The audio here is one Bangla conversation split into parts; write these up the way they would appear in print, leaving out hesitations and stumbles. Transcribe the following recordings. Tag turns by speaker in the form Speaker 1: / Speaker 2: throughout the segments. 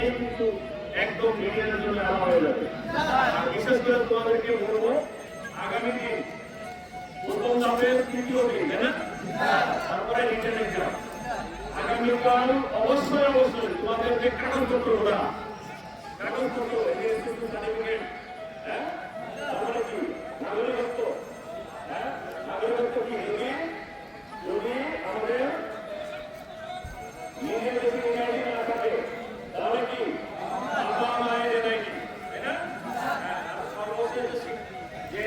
Speaker 1: দিলেই কিন্তু একদম মিডিয়ার জন্য আলাদা হয়ে যাবে। আর বিশেষ করে তোমাদেরকে বলবো আগামী দিন প্রথম ধাপের তৃতীয় দিন, তাই না? তারপরে রিটেন এক্সাম। আগামীকাল অবশ্যই তোমাদের যে কাগজপত্রগুলা কাগজপত্র সার্টিফিকেট, হ্যাঁ, তারপরে কি নাগরিকত্ব, হ্যাঁ, নাগরিকত্ব কি যদি আমাদের নিজের যদি এনআইডি না থাকে তাহলে কি বাবা মায়ের এনআইডি, তাই না? সর্বশেষ যে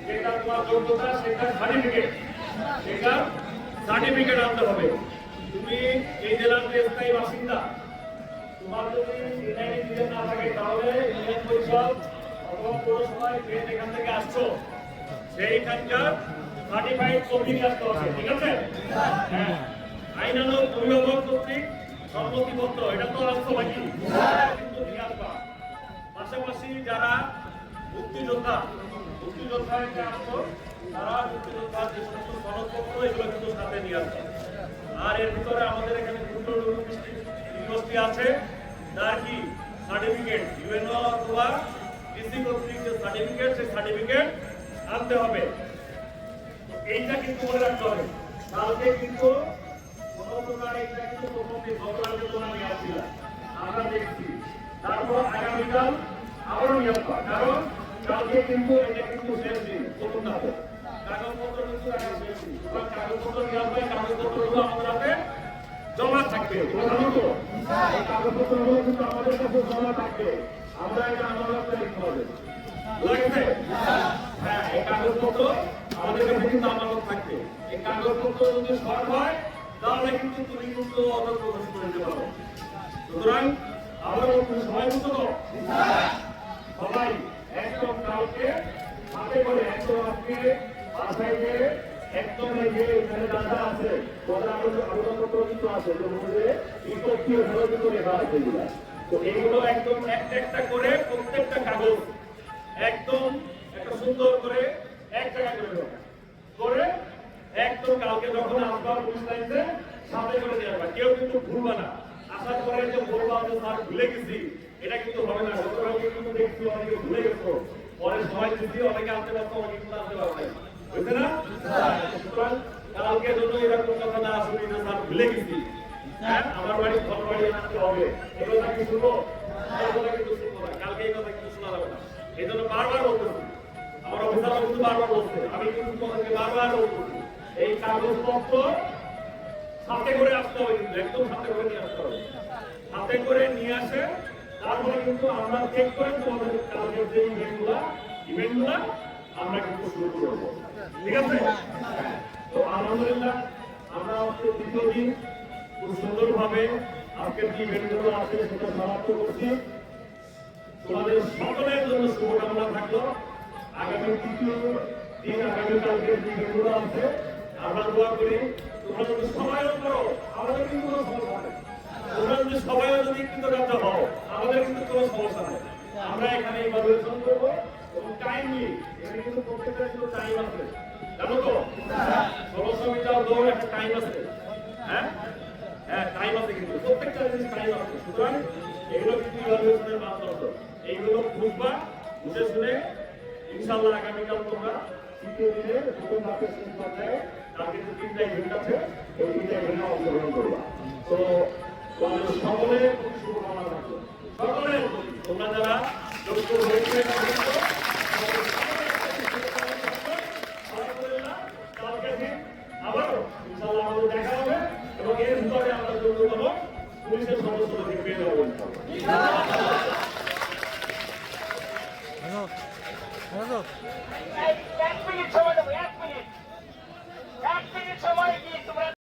Speaker 1: যেটা তোমার যোগ্যতা সেটা সার্টিফিকেট আনতে হবে। তুমি এই জেলার স্থায়ী বাসিন্দা, তোমার যদি এনআইডি নিজের না থাকে তাহলে ইউনিয়ন পরিষদ অথবা পৌরসভায় যেখান থেকে আসছো সেইখানকার সার্টিফাইড কপি নিয়ে আসতে হবে, ঠিক আছে? হ্যাঁ, আইনানুগ অভিভাবক কর্তৃক সম্মতিপত্র এটা তো আসতো বাকি কিন্তু নিয়ে আসবা। পাশাপাশি যারা মুক্তিযোদ্ধায় আসতো তারা মুক্তিযোদ্ধার যে সমস্ত সনদপত্র এগুলো কিন্তু সাথে নিয়ে আসতো। আর এর ভিতরে আমাদের এখানে ইউনিভার্সিটি আছে তার কি সার্টিফিকেট ইউএনও অথবা ডিসি কর্তৃক যে সার্টিফিকেট সেই সার্টিফিকেট আনতে হবে। এইটা কিন্তু মনে রাখতে হবে। কালকে কিন্তু কোনো প্রকার এইটা কিন্তু প্রথমে গতকালকে তোমরা নিয়ে আসছিলাম, আমরা দেখছি। তারপর আগামীকাল আবারও নিয়ে আসবা, কারণ কালকে কিন্তু এটা কিন্তু শেষ দিন প্রথম ধাপে। কাগজপত্র কিন্তু এখন শেষ দিন, কাগজপত্র নিয়ে আসবে, কাগজপত্রগুলো আমাদের হাতে জমা থাকবে। জানো তো এই কাগজপত্রগুলো কিন্তু আমাদের কাছে জমা থাকবে, আমরা এটা আমাদের লিখতে হবে, লাগবে। হ্যাঁ, এই কাগজপত্র আমাদের কাছে কিন্তু আমানত থাকবে। এই কাগজপত্র যদি শর্ট হয় তাহলে কিন্তু তুমি কিন্তু অর্ডার প্রকাশ করে দিতে পারো। সুতরাং আবারও সবাই বুঝতো তো সবাই একদম কালকে হাতে করে একদম আজকে বাসায় গিয়ে একদম এই যে এখানে ডাটা আছে আবেদনপত্র কিন্তু আছে বিপক্ষীয় ভালো কিন্তু লেখা আছে এগুলা। তো এইগুলো একদম একটা করে প্রত্যেকটা কাগজ একদম একটা সুন্দর করে এক জায়গায় করে একদম কালকে যখন আসবা পুলিশ লাইনে সাথে করে নিয়ে আসবা। কেউ কিন্তু ভুলবা না, আসার পরে যে বলবা যে স্যার ভুলে গেছি, এটা কিন্তু হবে না। গতকালকে কিন্তু দেখছি অনেকে ভুলে গেছো, পরে সময় দিচ্ছি অনেকে আনতে পারতো, অনেকে কিন্তু আনতে পারবে, বুঝছে না? সুতরাং কালকে জন্য এরকম কথা না আসলে যে স্যার ভুলে গেছি, হ্যাঁ আমার বাড়ি ঘর বাড়ি আনতে হবে, এগুলো কি শুনবো? কিন্তু শুনবো না, কালকে এই কথা কিন্তু শোনা যাবে না। এই জন্য বারবার বলতেছি, আমার অফিসাররা কিন্তু বারবার বলছে, আমি কিন্তু তোমাদেরকে বারবার বলতেছি এই কাগজপত্র সাথে করে আসতে হবে, কিন্তু একদম সাথে করে নিয়ে আসতে হবে। হাতে করে নিয়ে আসে তারপরে কিন্তু আমরা চেক করে তোমাদের কালকের যে ইভেন্টগুলা আমরা কিন্তু শুরু করবো, ঠিক আছে? তো আলহামদুলিল্লাহ আমরা আজকে দ্বিতীয় দিন খুব সুন্দরভাবে আজকের যে ইভেন্টগুলো আছে সেটা সমাপ্ত করছি। তোমাদের সকলের জন্য শুভকামনা থাকলো। আগামী তৃতীয় দিন আগামীকালকের যে ইভেন্টগুলো আছে আমরা দোয়া করি তোমরা যদি সবাইও করো আমাদের কিন্তু কোনো সমস্যা নেই। তোমরা যদি সবাইও যদি কৃতজ্ঞতা হও আমাদের কিন্তু কোনো সমস্যা নেই। আমরা এখানে ইভালুয়েশন করবো এবং টাইমলি, এখানে কিন্তু প্রত্যেকটা কিন্তু টাইম আছে, জানো তো? 1600 মিটার দৌড় একটা টাইম আছে, হ্যাঁ হ্যাঁ টাইম আছে, কিন্তু প্রত্যেকটা জিনিস টাইম আছে। সুতরাং এগুলো কিন্তু ইভালুয়েশনের মাধ্যমে এইগুলো বুঝবা, বুঝে শুনে ইনশাআল্লাহ আগামীকাল তোমরা তৃতীয় দিনে প্রথম ধাপের শেষ পর্যায়ে তার কিন্তু 3টা ইভেন্ট আছে, এই 3টা ইভেন্টে অংশগ্রহণ করবা। তো সকলের প্রতি শুভকামনা থাকবে, সকলের প্রতি। তোমরা যারা যোগ্য হয়েছে কালকে দিন আবারও ইনশাআল্লাহ আমাদের দেখা হবে এবং এর ভিতরে আমরা যোগ্যতম পুলিশের সদস্যদের পেয়ে যাবো।
Speaker 2: এক মিনিট সময়